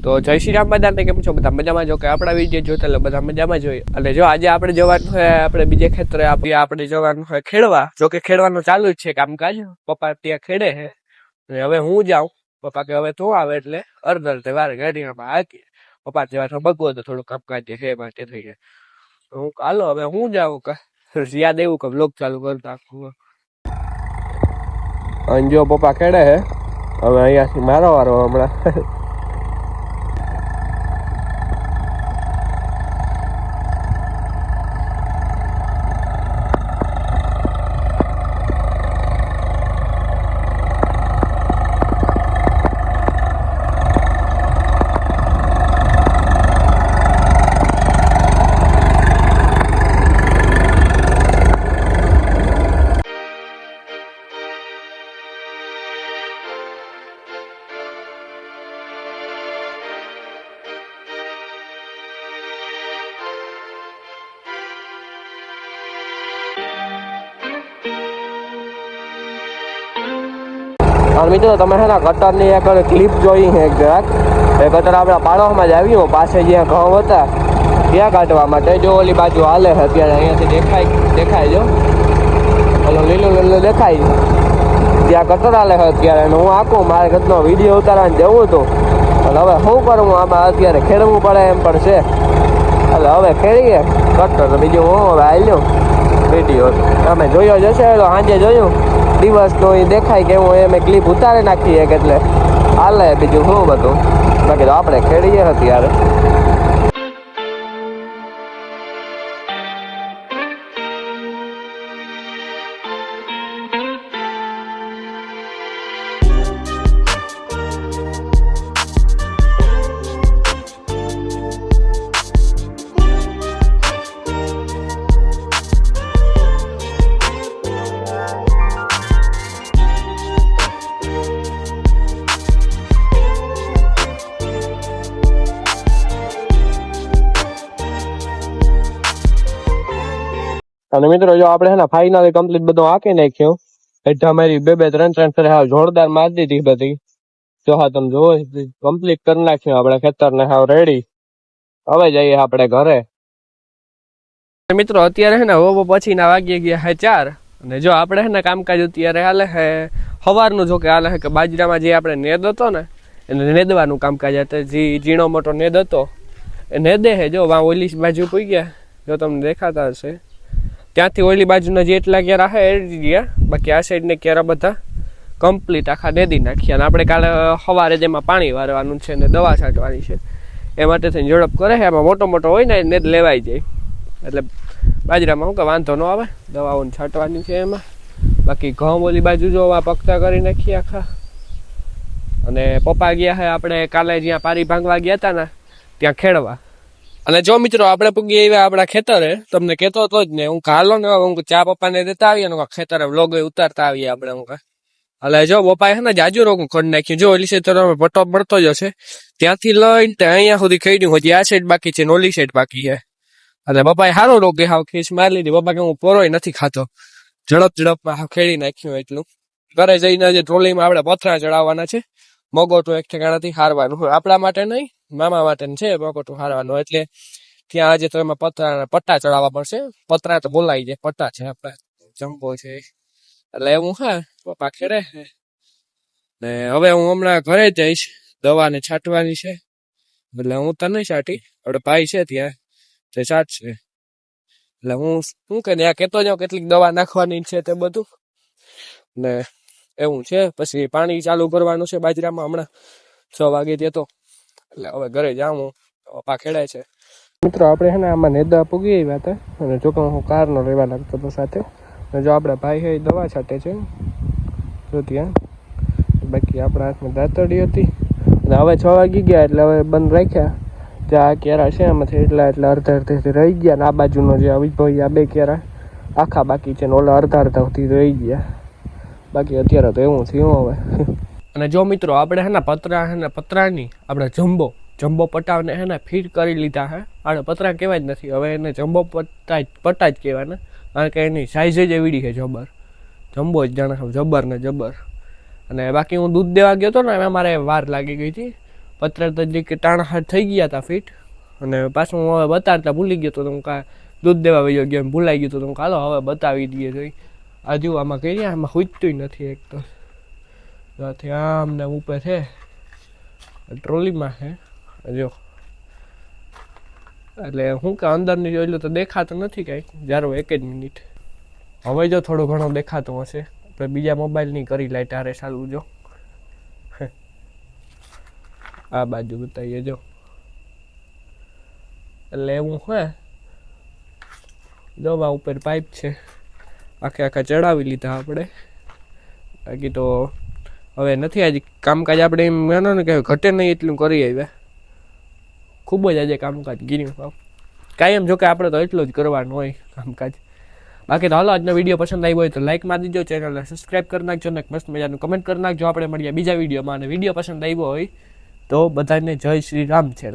તો જય શ્રી રામ બધાને, કેમ છો બધા મજામાં? જો કે આપણા વિડીયો જોતા એટલે બધા મજામાં જોઈએ. અને જો આજે આપણે જવાનું હોય આપણે બીજે ખેતરે, આપણે જવાનું હોય ખેડવા. જો કે ખેડવાનું ચાલુ જ છે કામકાજ, પપ્પા ત્યાં ખેડે છે. અને હવે હું જાઉં, પપ્પા કે હવે તું આવે એટલે અડધે વાર ગાડીમાં હાકી પપ્પા જેવા બગવો તો થોડું કામકાજ છે માટે થઈ જાય. હું હાલો હવે હું જાઉં યાદ એવું કે બ્લોગ ચાલુ કરતા અને જો પપ્પા ખેડે છે. હવે અહીંયાથી મારો વારો હમણાં. મિત્રો તમે છે ને કટરની એક ક્લિપ જોઈ છે જરાક. એ કટર આપણા પાડોશમાં જ આવ્યું, પાસે જ્યાં ઘઉં હતા ત્યાં કાઢવા માટે. જો ઓલી બાજુ હાલે છે અત્યારે, અહીંયાથી દેખાય જો ઓલો લીલું દેખાય ત્યાં કટર હાલે છે અત્યારે. અને હું આખું મારે ઘરનો વિડીયો ઉતારવાને જવું હતું, અને હવે શું કરું આમાં અત્યારે ખેડવું પડે એમ પણ છે. એટલે હવે ખેડીએ કટર, બીજું હું હવે હાલ્યું વિડીયો તમે જોયો જશે. સાંજે જોયું દિવસનો એ દેખાય કે હું એમ ક્લિપ ઉતારી નાખી એક, એટલે હાલે બીજું શું બધું. બાકી તો આપણે ખેડીએ અત્યારે. અને મિત્રો જો આપણે છે ને ફાઇનલી કમ્પ્લીટ બધું આંકી નાખ્યું. એટલે અમારી બે ત્રણ ફેર હાવ જોરદાર મારી દીધી બધી. જો હા તમે જોવો કમ્પ્લીટ કરી નાખ્યું આપણે ખેતરને હાવ રેડી. હવે જઈએ આપણે ઘરે. મિત્રો અત્યારે છે ને ઓવો પછીના વાગી ગયા હે 4. અને જો આપણે છે ને કામકાજ અત્યારે હાલે હે સવારનું. જો કે હાલે છે કે બાજરામાં જે આપણે નેદ હતો ને એને નેદવાનું કામકાજ હતું. જે ઝીણો મોટો નેદ હતો એ નેદે છે. જો વાં ઓલી બાજુ પૂઈ ગયા, જો તમને દેખાતા હશે ત્યાંથી ઓલી બાજુના જેટલા કેરા હે એડી ગયા. બાકી આ સાઈડને કેરા બધા કમ્પ્લીટ આખા નેદી નાખ્યા. અને આપણે કાલે સવારે જેમાં પાણી વારવાનું છે ને દવા છાંટવાની છે એ માટે થઈને ઝડપ કરે છે. એમાં મોટો હોય ને નેદ લેવાઈ જાય, એટલે બાજરામાં શું કે વાંધો ન આવે. દવાઓને છાંટવાની છે એમાં. બાકી ઘઉં ઓલી બાજુ જો આ પગતા કરી નાખીએ આખા. અને પપ્પા ગયા છે આપણે કાલે જ્યાં પારી ભાંગવા ગયા હતા ને ત્યાં ખેડવા. અને જો મિત્રો આપણે પૂગી આવ્યા આપણા ખેતરે, તમને કહેતો હતો જ ને હું હાલો ને હું ચા પપ્પાને દેતા આવીએ ને ખેતરે વ્લોગ ઉતારતા આવીએ આપણે. હું એટલે જો પપ્પાએ છે ને જાજુ રોગ ખોડી નાખ્યું. જો ઓલી સાઈડ તો પટ્ટો મળતો જ હશે, ત્યાંથી લઈને અહીંયા સુધી ખેડ્યું હોય. આ સાઈડ બાકી છે ને ઓલી સાઈડ બાકી છે. અને પપ્પાએ સારો રોગ હાવ ખીસ મારી લીધી. પપ્પા કે હું પોરોય નથી ખાતો, ઝડપમાં હાવ ખેડી નાખ્યું એટલું. ઘરે જઈને જે ટ્રોલીમાં આપણે પથરા ચડાવવાના છે. મગોટું એક ઠેકાણાથી હારવાનું હોય, આપણા માટે નહીં મામા માટે છે મગોટું હારવાનું. એટલે ત્યાં આજે તો એમાં પટ્ટા ચડાવવા પડશે. પતરા તો બોલાઈ જાય, પટ્ટા છે આપડા જમ્બો છે. એટલે એવું હા પપ્પા ખેડે છે. ને હવે હું હમણાં ઘરે જઈશ, દવાને છાંટવાની છે. એટલે હું તો નહીં છાંટી, આપણે ભાઈ છે ત્યાં તે છાંટશે. એટલે હું શું કે ત્યાં કહેતો જાઉં કેટલીક દવા નાખવાની છે તે બધું. ને એવું છે. પછી પાણી ચાલુ કરવાનું છે બાજરામાં હમણાં 6 વાગે તો. એટલે હવે ઘરે જાઉં, પપ્પા ખેડાય છે. મિત્રો આપણે છે ને આમાં નેદા પૂગી આવ્યા હતા. અને જો કે હું કારનો રહેવા લાગતો હતો સાથે. અને જો આપણા ભાઈ છે દવા છાંટે છે જો ત્યાં. બાકી આપણા હાથમાં દાંતડી હતી. અને હવે 6 વાગી ગયા એટલે હવે બંધ રાખ્યા. ત્યાં કેરા છે એમાંથી એટલે અડધેથી રહી ગયા. ને આ બાજુનો જે વિભાઈ આ 2 કેરા આખા બાકી છે ને ઓલા અડધા રહી ગયા. બાકી અત્યારે તો એવું થયું હવે. અને જો મિત્રો આપણે હે ને પતરાની આપણે જમ્બો પટ્ટાને હે ને ફિટ કરી લીધા હે. આને પતરા કહેવાય જ નથી, હવે એને જમ્બો પટ્ટા જ કહેવાના. કારણ કે એની સાઇઝ જ એવડી છે જબર. જમ્બો જ જાણે જબર ને જબર. અને બાકી હું દૂધ દેવા ગયો હતો ને એમાં મારે વાર લાગી ગઈ હતી. પતરા તરીકે ટાણા હાથ થઈ ગયા હતા ફીટ, અને પાછું હું હવે બતાડતા ભૂલી ગયો તો હું કાંઈ દૂધ દેવા વયો ગયો એમ ભૂલાઈ ગયું તો હું હાલો હવે બતાવી દઈએ જોઈ. આ જુઓ આમાં કરી આમાં ખૂજતું નથી એક તો આમ ને ઉપર છે ટ્રોલીમાં છે જો. એટલે હું કે અંદરની જોઈ લો તો દેખાતું નથી કાંઈ જારો 1 જ મિનિટ. હવે જો થોડું ઘણું દેખાતું હશે આપણે બીજા મોબાઈલની કરી લાઈટ હારે ચાલુ જો. આ બાજુ બતાવીએ જો. એટલે એવું હે જો આ ઉપર પાઇપ છે આખા ચડાવી લીધા આપણે. બાકી તો હવે નથી આજે કામકાજ આપણે એમ માનો ને કે ઘટે નહીં એટલું કરી આવ્યા. ખૂબ જ આજે કામકાજ ગીર્યું કાયમ, જો કે આપણે તો એટલું જ કરવાનું હોય કામકાજ. બાકી તો હાલો આજનો વિડીયો પસંદ આવ્યો હોય તો લાઈક મારી દીજો, ચેનલને સબસ્ક્રાઈબ કરી નાખજો ને મસ્ત મજાનું કમેન્ટ કરી નાખજો. આપણે મળીએ બીજા વિડીયોમાં, અને વિડીયો પસંદ આવ્યો હોય તો બધાને જય શ્રી રામ છે.